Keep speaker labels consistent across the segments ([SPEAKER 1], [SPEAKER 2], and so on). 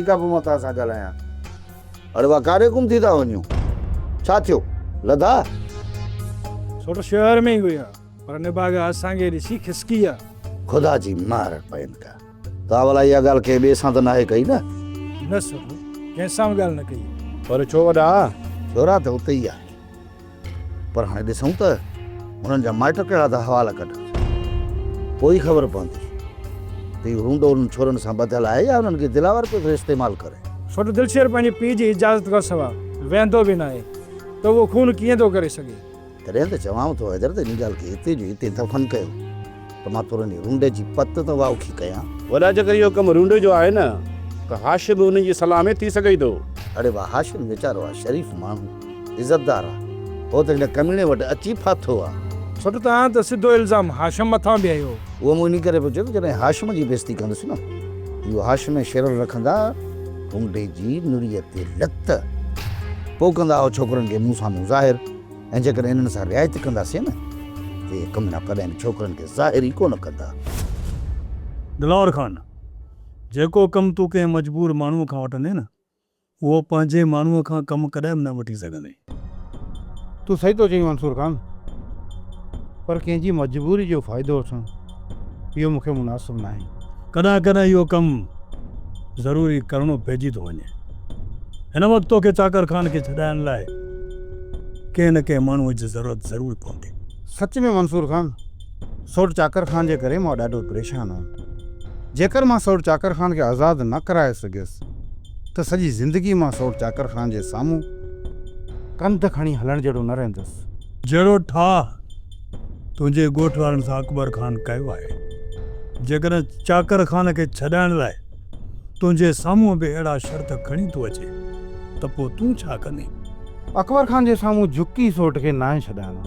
[SPEAKER 1] ठीक आहे, पोइ मां तव्हां सां ॻाल्हायां। अरे वाह, कारे गुम थी था वञो? छा थियो? लधा?
[SPEAKER 2] छोटो शहर में ही हुया, पर निभाग असांखे ॾिसी खिसकी आहे।
[SPEAKER 1] ख़ुदा जी मार पइनि का। तव्हां भला इहा ॻाल्हि कंहिं ॿिए सां त नाहे कई न?
[SPEAKER 2] न छोटो, कंहिंसां बि ॻाल्हि न कई।
[SPEAKER 3] पर छो वॾा?
[SPEAKER 1] छोरा त उते ई आहे, पर हाणे ॾिसूं त हुननि जा माइट कहिड़ा था हवाला कढनि, पोइ ई ख़बर पवंदी त इहो रूंडो उन्हनि छोरनि सां ॿधियलु आहे या उन्हनि खे दिलावर पियो इस्तेमालु करे।
[SPEAKER 2] छोटो दिलशेर पंहिंजे पीउ जी इजाज़त खां सवाइ वेंदो बि न आहे, त उहो खून कीअं थो करे सघे?
[SPEAKER 1] तॾहिं त चवां थो हैदर, त इन ॻाल्हि खे हिते जो हिते दफ़न कयो, त मां तुरंत रूंडे जी पत त वाउखी कयां।
[SPEAKER 3] वॾा जेकर इहो कमु रूंडे जो आहे न, त हाशिम उन जी सलाह में थी सघे थो।
[SPEAKER 1] अड़े वाह, हाशिम वीचारो आहे, शरीफ़ माण्हू, इज़तदार आहे, हो त हिन कमीणे वटि अची फाथो आहे।
[SPEAKER 2] छोटो तव्हां त सिधो इल्ज़ाम हाशिम मथां बि आयो।
[SPEAKER 1] उहो मूं इन करे पियो चयो जॾहिं हाशिम जी बेइज़ती कंदुसि न, इहो हाशिम शेर रखंदा रूंडे जी नुरीअ ते लत, पोइ कंदा हो छोकिरनि खे मुंहुं साम्हूं ज़ाहिर, ऐं जेकर इन्हनि सां रिआयत कंदासीं न, त इहे कमीना कॾहिं छोकिरनि खे ज़ाहिर ई कोन कंदा।
[SPEAKER 4] दिलावर ख़ान, जेको कमु तूं कंहिं मजबूर माण्हूअ खां वठंदे न, उहो पंहिंजे माण्हूअ खां कमु कॾहिं बि न वठी सघंदे।
[SPEAKER 5] तूं सही थो चईं मंसूर खान, पर कंहिंजी मजबूरी जो फ़ाइदो वठणु इहो मूंखे मुनासिबु न आहे।
[SPEAKER 4] कॾहिं कॾहिं इहो कमु ज़रूरी करिणो पइजी थो वञे। हिन वक़्तु तोखे चाकर खान खे छॾाइण लाइ कंहिं न कंहिं माण्हूअ जी ज़रूरत ज़रूरु पवंदी।
[SPEAKER 5] सच में मंसूर खान, सोट चाकर खान जे करे मां ॾाढो परेशान आहियां। जेकर मां सोट चाकर खान खे आज़ादु न कराए सघियुसि, त सॼी ज़िंदगी मां सोट चाकर खान जे साम्हूं कंध खणी हलण जहिड़ो न रहंदुसि।
[SPEAKER 4] जहिड़ो ठाह तुंहिंजे ॻोठ वारनि सां अकबर खान कयो आहे, जेकॾहिं चाकर खान खे छॾाइण लाइ तुंहिंजे साम्हूं बि अहिड़ा शर्त खणी थो अचे, त पोइ तूं छा कंदे?
[SPEAKER 5] अकबर खान जे साम्हूं झुकी सोट खे नाहे छॾाइणो।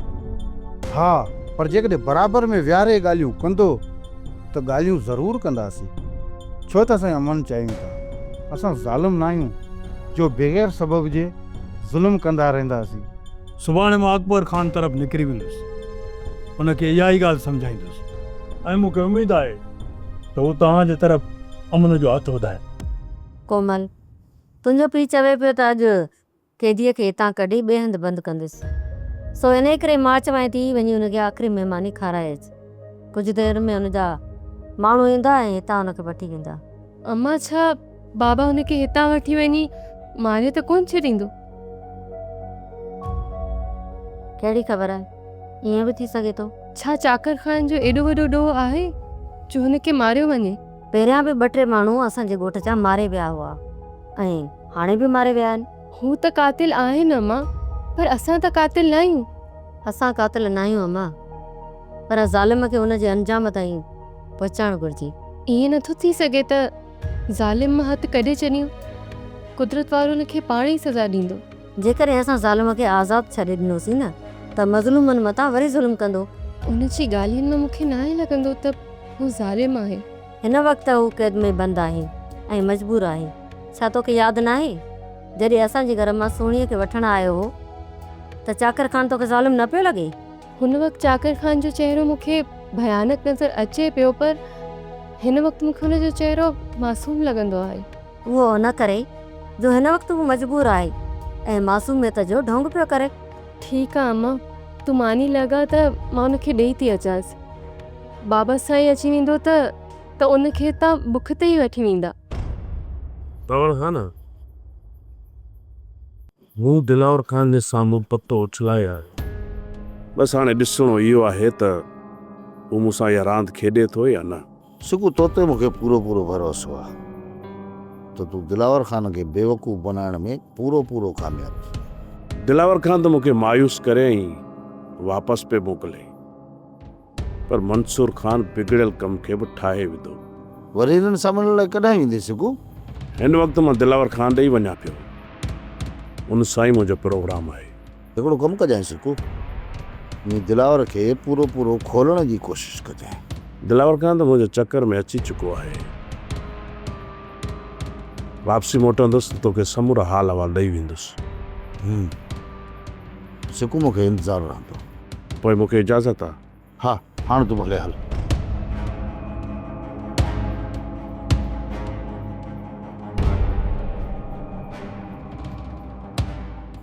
[SPEAKER 5] हा, पर जेकॾहिं बराबरि में विहारे ॻाल्हियूं कंदो त ॻाल्हियूं ज़रूरु कंदासीं, छो त असां अमन चाहियूं था। असां ज़ालिम न आहियूं जो बग़ैर सबब जे ज़ुल्म कंदा रहंदासीं।
[SPEAKER 4] सुभाणे मां अकबर खान तरफ़ निकिरी वेंदुसि, उनखे इहा ई ॻाल्हि सम्झाईंदुसि, ऐं मूंखे उमेदु आहे त उहो तव्हांजे तरफ़ अमन जो हथु वधाए।
[SPEAKER 6] कोमल, तुंहिंजो पीउ चवे पियो त अॼु कैदीअ खे हितां कढी ॿिए हंधि बंदि कंदुसि, सो इन करे मां चवां थी वञी हुनखे आख़िरी महिमानी खाराए अच। कुझु देरि में हुनजा माण्हू ईंदा ऐं हितां हुनखे वठी वेंदा।
[SPEAKER 7] अम्मा, छा बाबा हुनखे हितां वठी वञी मारे त कोन छॾींदो?
[SPEAKER 6] कहिड़ी ख़बर आहे, ईअं बि थी सघे थो।
[SPEAKER 7] छा चाकर खान जो एॾो वॾो ॾोह आहे जो हुनखे मारियो वञे?
[SPEAKER 6] पहिरियां बि 2-3 माण्हू असांजे ॻोठ जा मारे विया हुआ, ऐं हाणे बि मारे विया आहिनि।
[SPEAKER 7] हू त कातिल आहिनि अम्मा, पर असां त कातिल न आहियूं।
[SPEAKER 6] असां कातिल न आहियूं अम्मा, पर ज़ालिम खे हुनजे अंजाम ताईं पहुचाइणु घुरिजे।
[SPEAKER 7] ईअं नथो थी सघे त ज़ालिम मां हथु कढे छॾियूं, कुदरत वारो हुनखे पाण ई सज़ा ॾींदो।
[SPEAKER 6] जेकॾहिं असां ज़ालिम खे आज़ादु छॾे ॾिनोसीं न, त मज़लूमनि मथां वरी ज़ुल्म कंदो।
[SPEAKER 7] उन जी ॻाल्हियुनि मां मूंखे न लॻंदो त हू ज़ालिम आहे।
[SPEAKER 6] हिन वक़्तु हू क़ैद में बंदि आहे ऐं मजबूर आहे। छा तोखे यादि न आहे जॾहिं असांजे घर मां सोणीअ खे वठणु आयो हो, त चाकर खान तोखे ज़ालिम न पियो लॻे?
[SPEAKER 7] हुन वक़्तु चाकर खान जो चहिरो मूंखे भयानक नज़र अचे पियो, पर हिन वक़्तु मूंखे हुनजो चहिरो मासूम लॻंदो आहे।
[SPEAKER 6] उहो न करे जो हिन वक़्तु हू मजबूर आहे ऐं मासूमियत जो ढोंग पियो करे।
[SPEAKER 7] ठीकु आहे अम्मा, तूं मानी लॻा त मां हुनखे ॾेई थी अचांसि। बाबा सां ई अची वेंदो त उनखे हितां बुख ते ई वठी वेंदा।
[SPEAKER 3] दिलावर खान, हू दिलावर खान जे साम्हूं पतो उछलाए आहे। बसि हाणे ॾिसणो इहो आहे त हू मूंसां इहा रांदि खेॾे थो या न।
[SPEAKER 1] सुकू तो ते मूंखे पूरो भरोसो आहे त तूं दिलावर खान खे बेवकूफ़ बनाइण में पूरो कामयाब।
[SPEAKER 3] दिलावर खान त मूंखे मायूस करे ई वापसि पे मोकिले, पर मंसूर खान बिगड़ियल कम खे बि ठाहे विधो।
[SPEAKER 1] वरी हिननि सां मिलण लाइ कॾहिं ईंदे सुकू?
[SPEAKER 3] हिन वक़्तु मां दिलावर खान ॾेई वञा पियो, उन सां ई मुंहिंजो प्रोग्राम आहे।
[SPEAKER 1] हिकिड़ो कमु कजांइ सुकू, नी दिलावर खे पूरो खोलण जी कोशिशि कजांइ।
[SPEAKER 3] दिलावर खान त मुंहिंजे चक्कर में अची चुको आहे। वापसी मोटंदुसि त तोखे समूरा हाल अहवाल ॾेई वेंदुसि।
[SPEAKER 1] सुकू मूंखे इंतज़ारु रहंदो।
[SPEAKER 3] पोइ मूंखे इजाज़त आहे?
[SPEAKER 1] हा, हाणे तूं भले हल।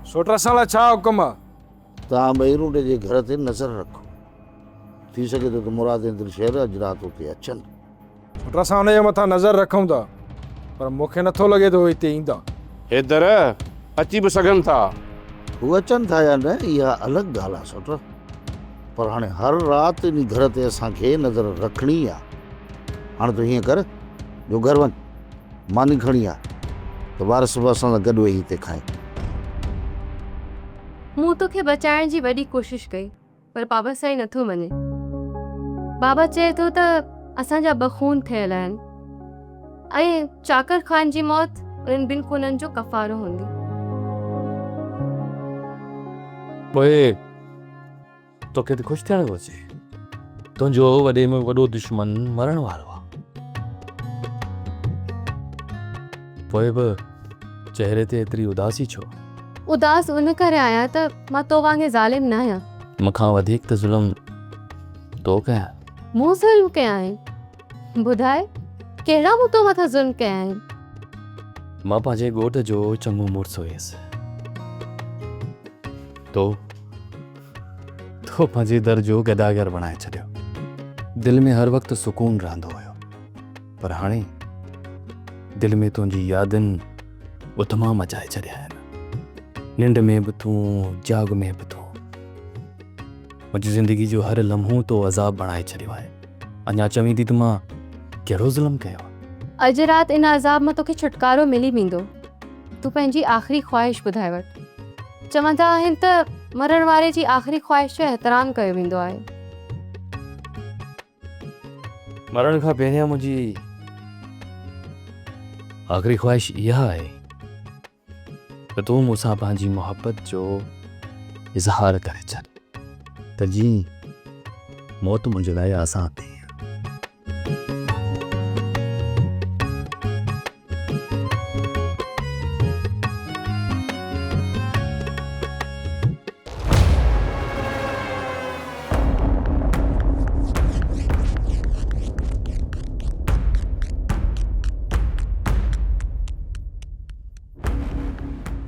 [SPEAKER 2] सोटा साला छा हुकम आहे?
[SPEAKER 1] तव्हां ॿई जे घर ते नज़र रखो, थी सघे थो त मुराद दिल शहर अॼु राति उते अचनि।
[SPEAKER 2] सोटा सां हुनजे मथां नज़र रखूं था, पर मूंखे नथो लॻे थो हिते ईंदा।
[SPEAKER 3] इधर अची भी सघनि था।
[SPEAKER 1] हू अचनि था या न इहा अलॻि ॻाल्हि आहे सोट, पर हाणे हर राति इन घर ते असांखे नज़र रखणी आहे। हाणे तूं हीअं कर, जो घर वञ, मानी खणी आ, त ॿार सुबुह असां सां गॾु वेही हिते खाए।
[SPEAKER 7] मूं तोखे बचाइण जी वॾी कोशिशि कई, पर बाबा साईं नथो मञे। बाबा चए थो त असांजा ॿ खून थियल आहिनि ऐं चाकर ख़ान जी मौत उन्हनि ॿिनि खूननि जो कफ़ारो हूंदी।
[SPEAKER 8] पोइ तोखे त ख़ुशि थियणु घुरिजे, तुंहिंजो वॾे में वॾो दुश्मन मरण वारो आहे। पोइ बि चेहरे ते एतिरी उदासी छो?
[SPEAKER 7] उदास उन करे आहियां त मां तो वांगुरु ज़ालिम न आहियां।
[SPEAKER 8] मूंखां वधीक त ज़ुल्म तो कयां।
[SPEAKER 7] मूं ज़ुल्म कया आहिनि? ॿुधाए, कहिड़ा मूं तो मथां ज़ुल्म कया आहिनि?
[SPEAKER 8] मां पंहिंजे घोट जो चङो मुड़ुसु हुयसि। तो पंहिंजे दर जो गदागर बणाए छॾियो। दिलि में हर वक़्तु सुकून रहंदो हुयो, पर हाणे दिलि में तुंहिंजी यादनि उतमा मचाए छॾिया आहिनि। निंड में बि तूं, जाग में बि तूं। मुंहिंजी ज़िंदगी जो हर लम्हो तो अज़ाब बणाए छॾियो आहे। अञा चवीं थी त मां कहिड़ो ज़ुल्म कयो?
[SPEAKER 7] अॼु राति इन अज़ाब मां तोखे छुटकारो मिली वेंदो। तूं पंहिंजी आख़िरी ख़्वाहिश ॿुधाए वठि। चवंदा आहिनि त मरण वारे जी आख़िरी ख़्वाहिश जो एहतराम कयो वेंदो आहे।
[SPEAKER 8] मरण खां पहिरियां मुंहिंजी आख़िरी ख़्वाहिश इहा आहे त तूं मूंसां पंहिंजी मोहबत जो इज़हार करे छॾ, त जीअं मौत मुंहिंजे लाइ आसान थी।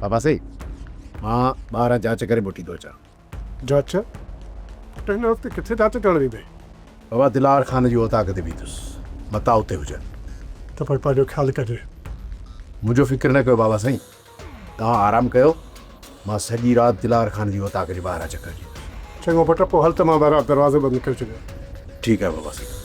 [SPEAKER 9] बाबा सही मां ॿाहिरां जांच करे मोटी थो अचां।
[SPEAKER 10] जांच? हिन हफ़्ते किथे जांच करण वेंदे?
[SPEAKER 9] बाबा दिलार ख़ान जी औताक ते बीठुसि, मता उते हुजनि।
[SPEAKER 10] त पोइ पंहिंजो ख़्यालु कजे।
[SPEAKER 9] मुंहिंजो फ़िक्र न कयो बाबा साईं, तव्हां आराम कयो। मां सॼी राति दिलार ख़ान जी औताक जे ॿाहिरां चकर ॾींदुसि।
[SPEAKER 10] चङो पुटु, पोइ हल त मां ॿाहिरां दरवाज़ो बंदि करे छॾियो।
[SPEAKER 9] ठीकु आहे बाबा साईं।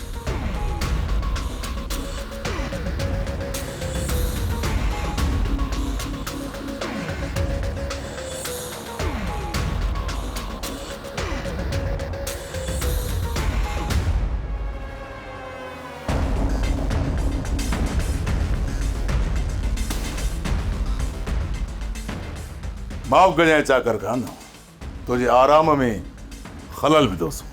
[SPEAKER 11] माफ़ कजांइ चाकर खान, तुझे आराम में खलल विधोसि,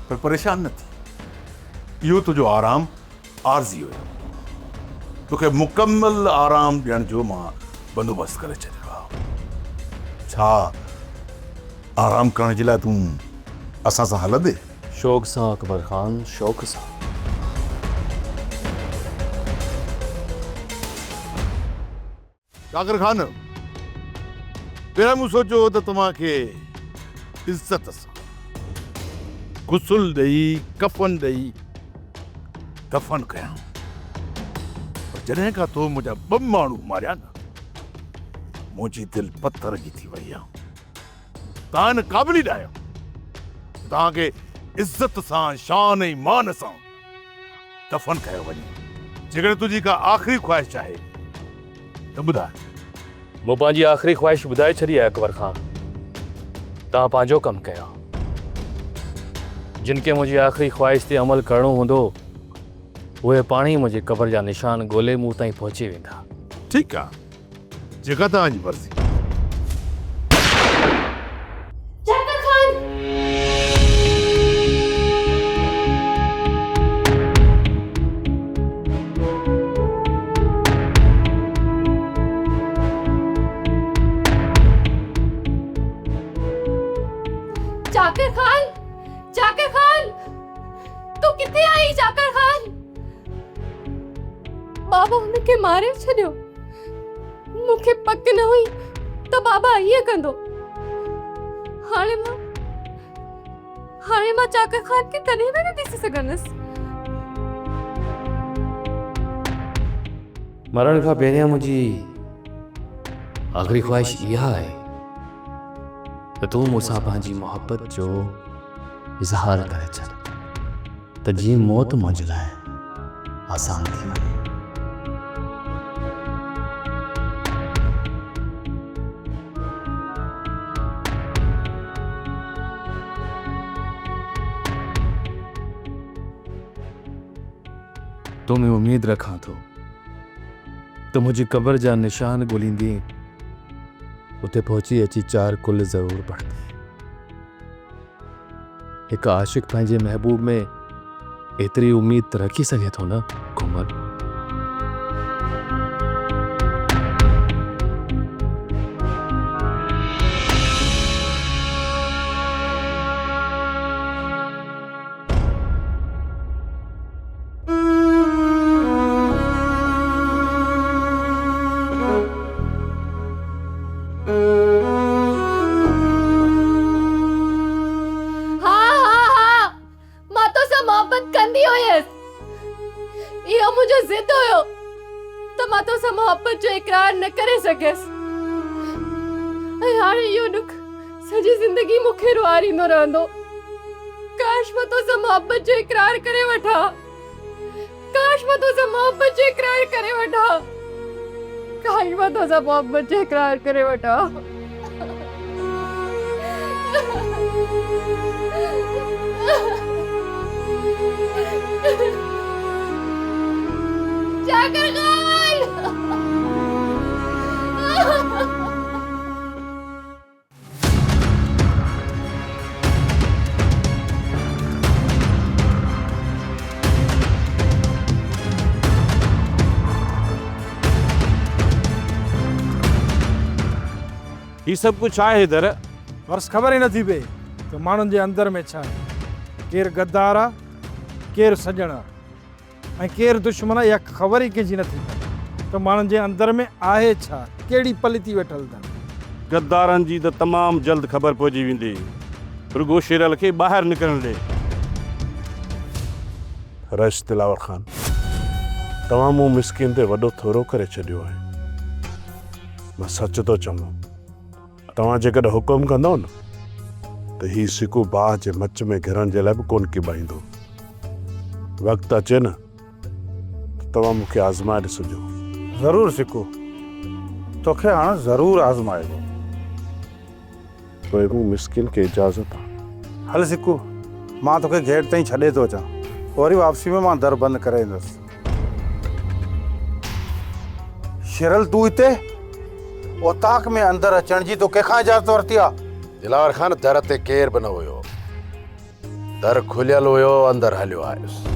[SPEAKER 11] पर परेशान न थी। इहो तुंहिंजो आराम आरज़ी हुयो। तोखे मुकम्मल आराम ॾियण जो मां बंदोबस्तु करे छॾियो आहे। छा आराम करण जे लाइ तूं असां सां हलंदे?
[SPEAKER 8] शौक़ सां अकबर ख़ान, शौक़ सां।
[SPEAKER 11] चाकर खान, पहिरियों मूं सोचियो त तव्हांखे इज़त सां गुसुल ॾेई, कफ़न ॾेई दफ़न कयां, पर जॾहिं खां तो मुंहिंजा 2 माण्हू मारिया न, मुंहिंजी दिलि पत्थर जी थी वई आहे। तव्हां इन क़ाबिल ई न आहियो। तव्हांखे इज़त सां, शान ऐं मान सां दफ़न कयो वञे। जेकॾहिं तुंहिंजी का आख़िरी ख़्वाहिश आहे त ॿुधाए।
[SPEAKER 8] मूं पंहिंजी आख़िरी ख़्वाहिश ॿुधाए छॾी आहे अकबर ख़ान। तव्हां पंहिंजो कमु कयो। जिन खे मुंहिंजी आख़िरी ख़्वाहिश ते अमल करणो हूंदो, उहे पाण ई मुंहिंजे क़बर जा निशान ॻोल्हे मूं ताईं पहुची वेंदा।
[SPEAKER 11] ठीकु आहे, जेका तव्हांजी मर्ज़ी।
[SPEAKER 7] चाकर खान, चाकर खान, तू किथे आई? चाकर खान, बाबा हुनखे मारे छॾियो। मूंखे पक न हुई तो बाबा ये कंदो। हाणे मां चाकर खान के कॾहिं बि न ॾिसी सघंदसि।
[SPEAKER 8] मरण खां पहिरियां मुंहिंजी आख़िरी ख़्वाहिश इहा आहे त तूं मूंसां पंहिंजी मोहबत जो इज़हार करे छॾ, त जीअं मौत मुंहिंजे लाइ आसान थी वञे। तो मैं उम्मीद रखां थो तो मुझे कब्र जा निशान ॻोल्हींदी उते पहुची अची 4 कुल ज़रूर पढ़ंदी। एक आशिक पंहिंजे महबूब में एतिरी उम्मीद त रखी सघे थो न घुमर।
[SPEAKER 7] मोहब्बत जो इकरार न करे सघियसि। हाणे इहो दुख सॼी ज़िंदगी मूंखे रुआरींदो रहंदो। काश मां तोसां मोहब्बत जो इकरार करे वठां। काश मां तोसां मोहब्बत जो इकरार करे वठां। काश मां तोसां मोहब्बत जो इकरार करे वठां। जाकर खान
[SPEAKER 3] ये सब कुछ आहे इधर
[SPEAKER 2] वर्ष ख़बर ही नथी पए त माण्हुनि जे अंदर में छा आहे। केरु गद्दार आहे, केरु सॼण आहे ऐं केरु दुश्मन आहे, इहा ख़बर ई कंहिंजी नथी पए त माण्हुनि जे अंदर में आहे छा, कहिड़ी पलिती वेठल अथनि।
[SPEAKER 3] गद्दारनि जी त तमामु जल्द ख़बर पहुची वेंदी। रुगो शेरल खे ॿाहिरि निकिरण ॾे। रश दिलावर ख़ान, तव्हां मूं मिसकिन ते वॾो थोरो करे छॾियो आहे। मां सच थो चवां, तव्हां जेकॾहिं हुकुम कंदव न त ही सिकू बाह जे मच में घिरण जे लाइ बि कोन किबाईंदो। वक़्तु अचे न तव्हां मूंखे आज़माए ॾिसिजो।
[SPEAKER 5] ज़रूरु सिकू, तोखे हाणे ज़रूरु आज़माइबो।
[SPEAKER 3] पोइ मूं मिसकिन खे इजाज़त आहे।
[SPEAKER 5] हल सिकू, मां तोखे गेट ताईं छॾे थो अचां, वरी वापसी में मां दर बंदि करे ईंदुसि। शेरल तूं हिते ओताक में अंदर अचण जी तो कंहिंखां इजाज़त वरिती आहे?
[SPEAKER 9] दिलावर खान, दर ते केर बि न हुयो। दर खुलियल हुयो, अंदर हलियो आयुसि।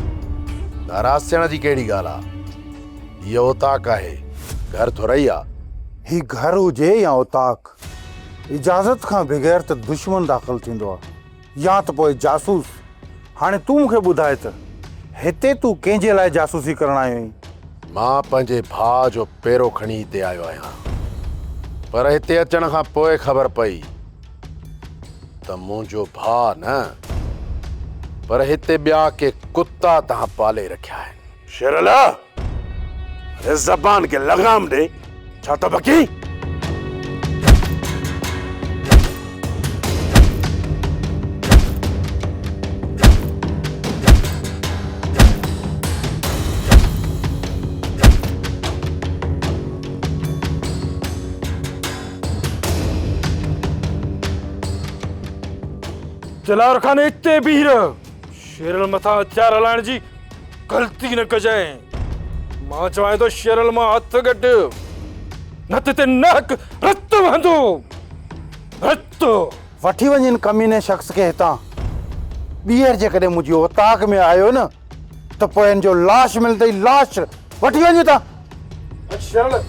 [SPEAKER 9] नाराज़ थियण जी कहिड़ी ॻाल्हि आहे? इहो ओताक आहे, घर थोरई आहे।
[SPEAKER 5] ही घर हुजे या ओताक, इजाज़त खां बग़ैर त दुश्मन दाख़िल थींदो आहे या त पोइ जासूस। हाणे तूं मूंखे ॿुधाए त हिते तूं कंहिंजे लाइ जासूसी करण आयो आहीं?
[SPEAKER 9] मां पंहिंजे भाउ जो पेरो खणी हिते आयो आहियां, पर हिते अचण खां पोइ ख़बर पई त मुंहिंजो भाउ न, पर हिते ॿिया के कुत्ता तव्हां पाले रखिया आहिनि।
[SPEAKER 3] शेरल, ज़बान खे लगाम ॾे। छा त बकी?
[SPEAKER 2] दिलावर खान इते बीह रह। शेरल मथां हथियार हलाइण जी ग़लती न कजांइ। मां चवां थो शेरल मां हथ गॾु, न त ते नहक रत वहंदो। रत
[SPEAKER 5] वठी वञ इन कमीने शख़्स खे हितां। ॿीहर जेकॾहिं मुंहिंजी ओताक में आयो न त पोइ हिन जो लाश मिलंदई, लाश। वठी वञ हितां।
[SPEAKER 2] शेरल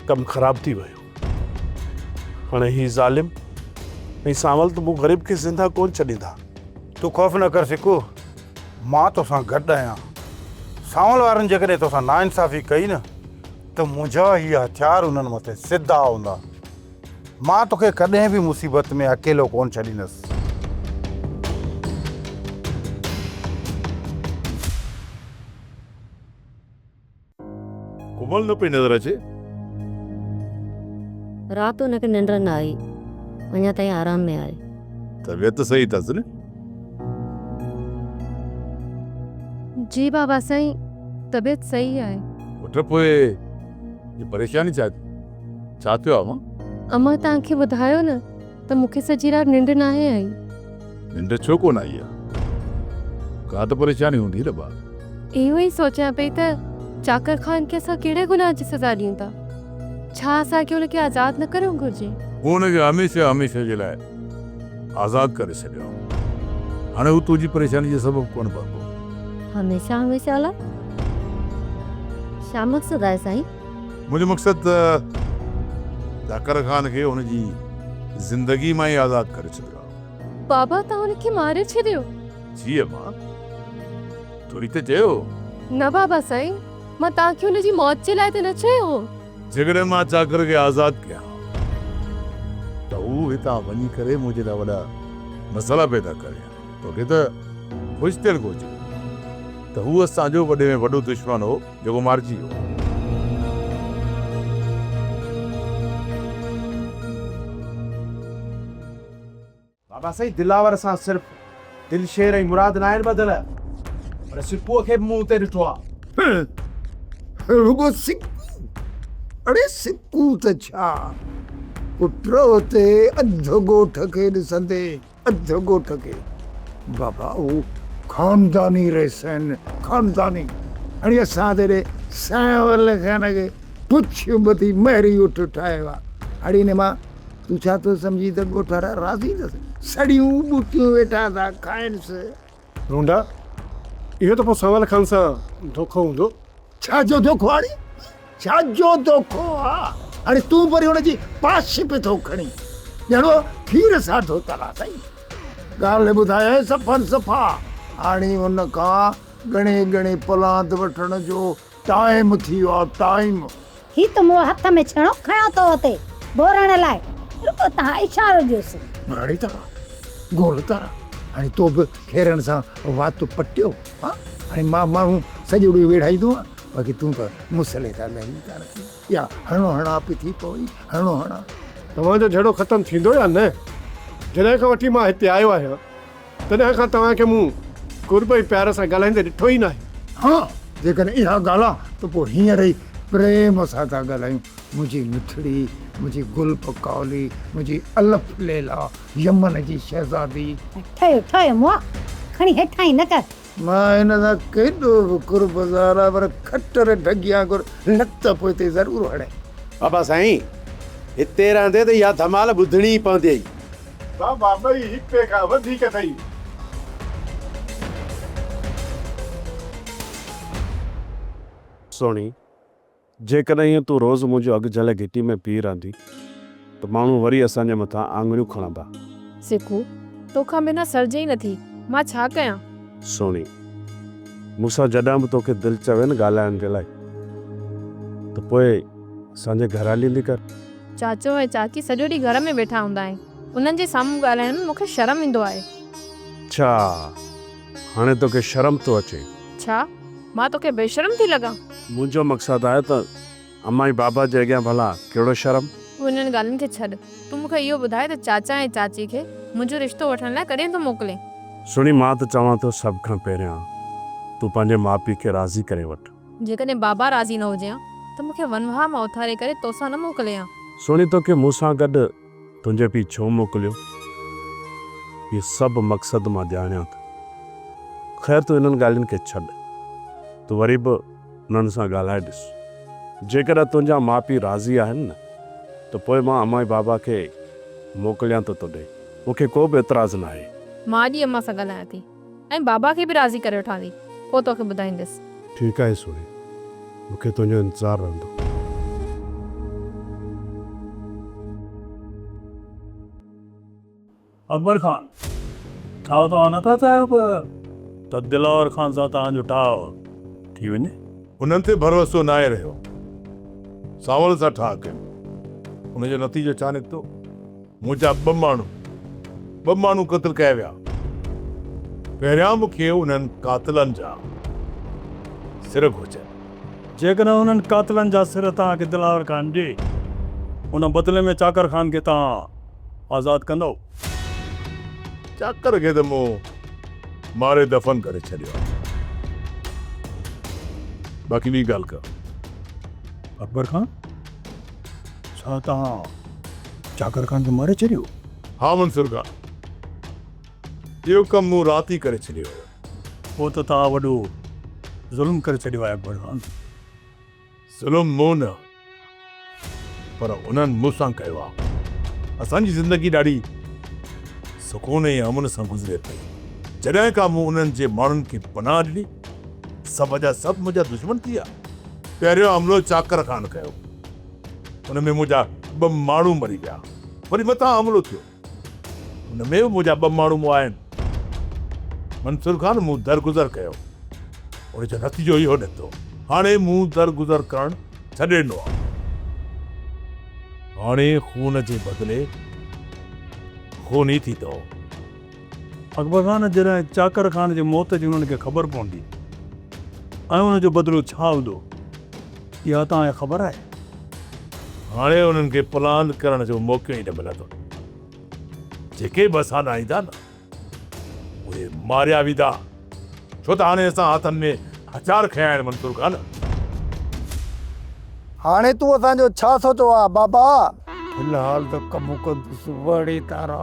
[SPEAKER 3] कम ख़राब थी वियो। हाणे ही ज़ालिम ऐं सावल त मूं ग़रीब खे ज़िंदा कोन छॾींदा।
[SPEAKER 5] तूं ख़ौफ़ न कर सिकू, मां तोसां गॾु आहियां। सावल वारनि जेकॾहिं तोसां नाइंसाफ़ी कई न त मुंहिंजा हीअ हथियार उन्हनि मथे सिधा हूंदा। मां तोखे कॾहिं बि मुसीबत में अकेलो कोन छॾींदुसि।
[SPEAKER 11] कोमल न पई नज़र अचे।
[SPEAKER 6] राति हुनखे निंड न आई, अञा ताईं आराम में आहे।
[SPEAKER 11] तबियत सही अथसि न?
[SPEAKER 7] जी बाबा साईं, तबीयत सही आहे।
[SPEAKER 11] पुट पोइ ये परेशानी छा थियो आहे? मां
[SPEAKER 7] अम्मा तव्हांखे ॿुधायो न त मूंखे सॼी राति निंड न आहे आई।
[SPEAKER 11] निंड छो कोन आई आहे? का त परेशानी हूंदी न बा।
[SPEAKER 7] इहो ई सोचियां पई त चाकर ख़ान खे असां कहिड़े गुनाह जी सज़ा ॾियूं था? छा असांखे हुनखे आज़ादु न करणु घुरिजे?
[SPEAKER 11] हुनखे हमेशह हमेशह जे लाइ आज़ादु करे छॾियो। हाणे हू तुंहिंजी परेशानी जो सबबु कोन बणंदो।
[SPEAKER 6] हमेशह हमेशह लाइ छा मक़सदु आहे साईं?
[SPEAKER 11] मुंहिंजो मक़सदु चाकर ख़ान खे हुनजी ज़िंदगी मां ई आज़ादु करे छॾियो आहे।
[SPEAKER 7] बाबा तव्हां हुनखे मारे छॾियो?
[SPEAKER 11] जी अम्मा, थोरी त चयो।
[SPEAKER 7] न बाबा साईं, मां तव्हांखे हुनजी मौत जे लाइ त न चयो।
[SPEAKER 11] जेकॾहिं मां चाकर खे आज़ादु कयां त हू हितां वञी करे मुंहिंजे लाइ वॾा मसाला पैदा करे। तोखे त ख़ुशि थियणु घुरिजे त हू असांजो वॾे में वॾो दुश्मन हो जेको मारिजी वियो।
[SPEAKER 5] बाबा साईं, दिलावर सां सिर्फ़ु दिलशेर ऐं मुराद न आहिनि बदल, पर सिपूअ खे मुंहुं ते ॾिठो आहे।
[SPEAKER 1] रुगो सिक्कू? अड़े सिक्कू त छा, पुट हुते अध ॻोठ खे ॾिसंदे, अध ॻोठ खे। बाबा हू खानदानी रहसन, खानदानी। हाणे असां तेरे सावल खान खे पुछ ॿधी महरी उठ ठाहियो आहे। हाणे हिन मां तूं छा थो सम्झी त ॻोठ वारा राज़ी अथसि? सड़ियूं ॿूटियूं वेठा था खाइनिसि।
[SPEAKER 10] रोंडा, इहो त पोइ सवाल खान सां धोखो हूंदो।
[SPEAKER 1] छा जो धोखो? हाणे छा जो धोखो आहे? हाणे तूं वरी हुनजी पाश पे थो खणी, ॼणो खीर सां धोतल आहे। साईं ॻाल्हि ॿुधाए सफ़न सफ़ा। हाणे हुन खां घणे घणे पलांद वठण जो टाइम थी वियो आहे। टाइम
[SPEAKER 12] ही त मूं हथ में छेणो खयो तो हुते बोरण लाइ। रुको तव्हां इशारो ॾियोसि।
[SPEAKER 1] हाणे त गोल तारा, हाणे तो बि खेरनि सां वात पटियो। हा, हाणे मां माण्हू सॼो ॾींहुं वेठाईंदो आहियां, बाक़ी तूं त मुसले था लही था रखी। या हणो हणा पई थी पई, हणो हणा।
[SPEAKER 10] तव्हांजो झगड़ो ख़तमु थींदो या न? जॾहिं खां वठी मां हिते आयो आहियां तॾहिं खां तव्हांखे मूं कुर्ब ऐं प्यार सां ॻाल्हाईंदे ॾिठो ई न आहे।
[SPEAKER 1] हा, जेकॾहिं इहा ॻाल्हि आहे त पोइ हींअर ई प्रेम सां था ॻाल्हायूं। मुंहिंजी मिठड़ी, मुंहिंजी गुल पकावली, मुंहिंजी अलफ लैला, यमन जी शहज़ादी।
[SPEAKER 12] ठहियो ठहियो मुआ, खणी हेठां ई न कर।
[SPEAKER 1] मां हिन सां केॾो बि कुर्बज़ार आहे, पर खटर ढगिया गुर लत पोइ ते ज़रूरु हणे।
[SPEAKER 9] बाबा साईं, हिते रहंदे त इहा धमाल ॿुधणी ई पवंदी।
[SPEAKER 10] बाबा ॿई हिक खां वधीक अथई।
[SPEAKER 3] सोणी, जेकॾहिं ईअं तूं रोज़ु मुंहिंजो अघु जल घिटी में पी रहंदी त माण्हू वरी असांजे मथां आङुरियूं खणंदा।
[SPEAKER 7] सिकू, तोखां बिना सरजे ई नथी, मां छा कयां?
[SPEAKER 3] सोणी, मूंसां जॾहिं बि तोखे दिलि चवे न ॻाल्हाइण जे लाइ त पोइ असांजे घर हली कर।
[SPEAKER 7] चाचो ऐं चाची सॼो ॾींहुं घर में वेठा हूंदा आहिनि, उन्हनि जे साम्हूं ॻाल्हाइण में मूंखे शर्म ईंदो आहे।
[SPEAKER 3] छा हाणे तोखे शर्म थो अचे?
[SPEAKER 7] छा मां तोखे बेशर्म थी लॻां?
[SPEAKER 3] मुंहिंजो मक़सदु आहे त अम्मा ऐं बाबा जे अॻियां भला कहिड़ो शर्म।
[SPEAKER 7] उन्हनि ॻाल्हियुनि खे छॾ, तूं मूंखे इहो ॿुधाए त चाचा ऐं चाची खे मुंहिंजो रिश्तो वठण लाइ कॾहिं थो मोकिले?
[SPEAKER 3] सुणी, मां त चवां थो सभ खां पहिरियां तूं पंहिंजे माउ पीउ खे राज़ी करे वठि।
[SPEAKER 7] जेकॾहिं बाबा राज़ी न हुजे त मूंखे वनवाह मां उथारे करे तोसां न मोकिले।
[SPEAKER 3] सुणी, तोखे मूंसां गॾु तुंहिंजे पीउ छो मोकिलियो, इहे सभु मक़सदु मां ॼाणियां थो। ख़ैर, तूं इन्हनि ॻाल्हियुनि खे छॾ, तूं वरी बि उन्हनि सां ॻाल्हाए ॾिस। जेकॾहिं तुंहिंजा माउ पीउ राज़ी आहिनि न त पोइ मां अम्मा बाबा खे मोकिलियां थो तोॾे। मूंखे को बि एतिराज़ु न आहे।
[SPEAKER 7] मां अॼु अम्मा सां ॻाल्हायां थी ऐं बाबा खे बि राज़ी करे वठां थी, पोइ तोखे ॿुधाईंदसि।
[SPEAKER 3] ठीकु आहे सोनी, मूंखे तुंहिंजो इंतज़ारु रहंदो।
[SPEAKER 4] अकबर खान, ठाव तव्हां नथा चाहियो त दिलावर खान सां तव्हांजो ठाव थी वञे।
[SPEAKER 11] उन्हनि ते भरोसो न आहे रहियो। सावल सां ठा कयो, उनजो नतीजो छा निकितो? मुंहिंजा ॿ माण्हू क़त्ल कया विया। पहिरियां मूंखे उन्हनि कातिलनि जा सिर घुरिजनि।
[SPEAKER 4] जेकॾहिं उन्हनि कातिलनि जा सिर तव्हांखे दिलावर खान ॾे, उन बदिले में चाकर खान खे तव्हां आज़ादु कंदव?
[SPEAKER 11] चाकर खे त मूं मारे दफ़न करे छॾियो आहे। बाक़ी ॿी ॻाल्हि कर।
[SPEAKER 4] अकबर खान, छा तव्हां चाकर खान खे मारे छॾियो?
[SPEAKER 11] हा मंसूर खान, इहो कमु मूं राति ई करे छॾियो हुयो।
[SPEAKER 4] पोइ त तव्हां वॾो ज़ुल्म करे छॾियो आहे अकबर खान।
[SPEAKER 11] ज़ुल्म मूं न, पर उन्हनि मूंसां कयो आहे। असांजी ज़िंदगी ॾाढी सुकून ऐं अमन सां गुज़रे पई। जॾहिं खां मूं उन्हनि जे माण्हुनि खे पनाह ॾिनी, सभ जा सभु मुंहिंजा दुश्मन थी विया। पहिरियों हमलो चाकर खान कयो, हुन में मुंहिंजा 2 माण्हू मरी विया। वरी मथां हमलो थियो, हुन में बि मुंहिंजा 2 माण्हू आहिनि। मंसूर खान, मूं दरगुज़र कयो, उनजो नतीजो इहो निकितो। हाणे मूं दरगुज़र करणु छॾे ॾिनो आहे। हाणे खून जे बदिले खून ई थींदो।
[SPEAKER 4] अकबर खान, जॾहिं चाकर खान जी मौत जी उन्हनि खे ख़बर पवंदी ऐं उनजो बदिलो छा हूंदो, इहा तव्हांखे ख़बर आहे?
[SPEAKER 11] हाणे उन्हनि खे प्लान करण जो मौक़ो ई न मिलंदो। जेके बि असां न ईंदा न, उहे मारिया वेंदा। छो त हाणे असां हथनि में हथियार खया आहिनि मंसूर खान।
[SPEAKER 5] हाणे तूं असांजो छा सोचो आहे बाबा? फिलहाल त कमु कंदुसि वड़ी तारा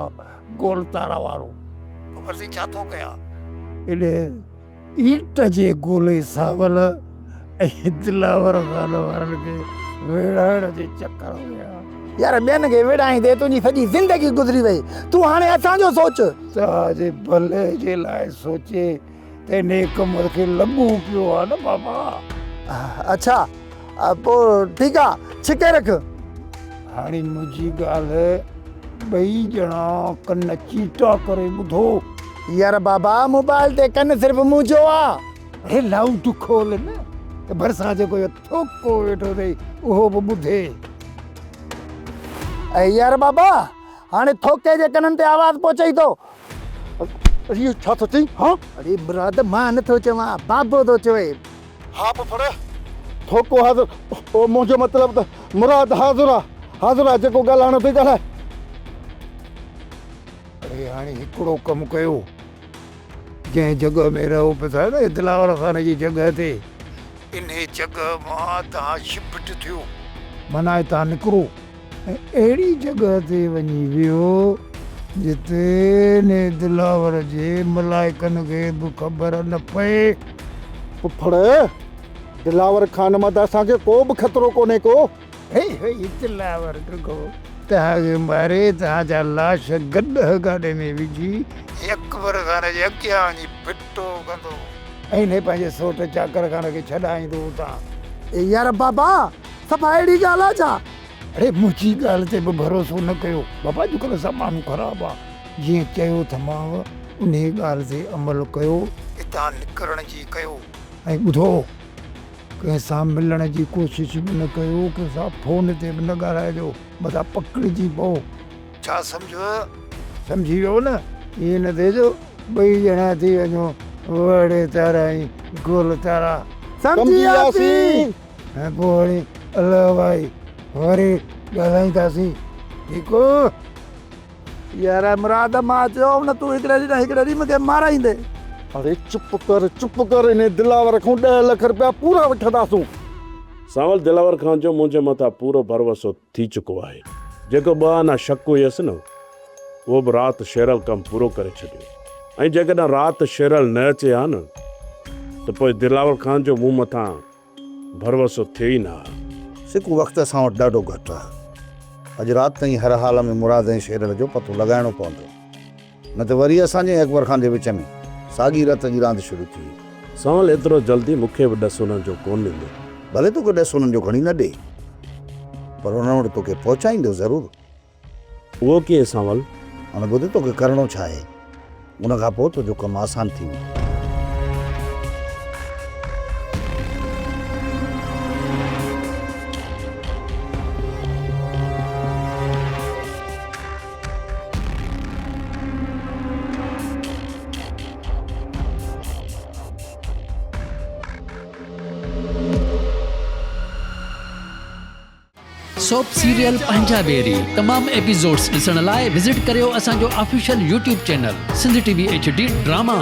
[SPEAKER 5] गोल तारा वारो। ख़बर थी छा थो कयां? एॾे ईट जे गोले सावल ऐं दिलावर खान वारनि खे विड़ाइण जे चकर में यार ॿियनि खे विड़ाई दे, तुंहिंजी सॼी ज़िंदगी गुज़री वई। तूं हाणे असांजो सोच। तव्हांजे भले जे लाइ सोचे ते नेक कम खे लॻू पियो आहे न बाबा। अच्छा, पोइ ठीकु आहे, छिके रख। हाणे मुंहिंजी ॻाल्हि ॿई ॼणा कन चीटा करे ॿुधो। यार बाबा, मोबाइल ते कन सिर्फ़ु मुंहिंजो आहे। अरे लाउड खोल न, त भरिसां जेको इहो थोको वेठो अथई उहो बि ॿुधे। ऐं यार बाबा, हाणे थोके जे कननि ते आवाज़ पहुचई थो। इहो छा थो चई? हा, अरे मुराद, मां नथो चवां, बाबो थो चवे। हा पुफड़, थोको हाज़िर। ओ मुंहिंजो मतिलबु त मुराद हाज़िर आहे। हाज़िर आहे, जेको ॻाल्हाइणो थी ॻाल्हाए। अरे हाणे हिकिड़ो कमु कयो, जंहिं जॻह में रहो पिया था न, दिलावर खान जी जॻह ते, इन जॻह मां तव्हां शिफ्ट थियो, माना हितां निकिरो ऐं अहिड़ी जॻह ते वञी वियो जिते ने दिलावर जे मलाइकनि खे बि ख़बर न पए। पुफड़, दिलावर खान मां त असांखे को बि ख़तरो कोन्हे को। दिलावर तव्हांखे मारे, तव्हांजा लाश गॾ गाॾे में विझी अकबर खान जे अॻियां वञी फिटो कंदो ऐं हिन पंहिंजे सोट चाकर खान खे छॾाईंदो हुतां। यार बाबा, सफ़ा अहिड़ी ॻाल्हि आहे छा? अरे मुंहिंजी ॻाल्हि ते बि भरोसो न कयो बाबा, अॼुकल्ह ज़मानो ख़राबु आहे। जीअं चयो थमांव उन ॻाल्हि ते अमल कयो, हितां निकिरण जी कयो। ऐं ॿुधो, कंहिंसां मिलण जी कोशिशि बि न कयो, कंहिंसां फ़ोन ते बि न ॻाल्हाइजो, मथां पकड़िजी पओ। छा सम्झी वियो न? ईअं न थिएजो 2 ॼणा थी वञो वड़े तारा ऐं गोल तारा। सम्झी वियासीं। ऐं पोइ वरी अलाह भाई वरी ॻाल्हाईंदासीं, ठीकु? यार मुराद, मां चयो न तूं हिकिड़े ॾींहुं मूंखे माराईंदे। अरे चुप कर, इन दिलावर खां 10 लख रुपया पूरा वठंदासूं।
[SPEAKER 3] सावल, दिलावर खान जो मुंहिंजे मथां पूरो भरोसो थी चुको आहे। जेको 2 आना शक हुयसि न, उहो बि राति शेरल कमु पूरो करे छॾियो। ऐं जेकॾहिं राति शेरल न अचे हा न, त पोइ दिलावर खान जो मूं मथां भरोसो थिए ई न आहे।
[SPEAKER 1] सिकू वक़्तु असां वटि ॾाढो घटि आहे। अॼु राति ताईं हर हाल में मुराद ऐं शेरल जो पतो लॻाइणो पवंदो, न त वरी असांजे अकबर खान जे विच में साॻी रत जी रांदि शुरू थी।
[SPEAKER 3] सावल, एतिरो जल्दी मूंखे बि ॾस हुननि जो कोन ॾींदो।
[SPEAKER 1] भले तोखे ॾस हुननि जो खणी न ॾे, पर हुन वटि तोखे पहुचाईंदो ज़रूरु।
[SPEAKER 3] उहो कीअं सावल?
[SPEAKER 1] हाणे ॿुध, तोखे करिणो छा आहे, उन खां पोइ तुंहिंजो कमु आसानु थी वेंदो।
[SPEAKER 13] सोप सीरियल पंजाबेरी तमाम एपिसोड्स ॾिसण लाइ विज़िट करियो असांजो official YouTube channel Sindh TV HD drama.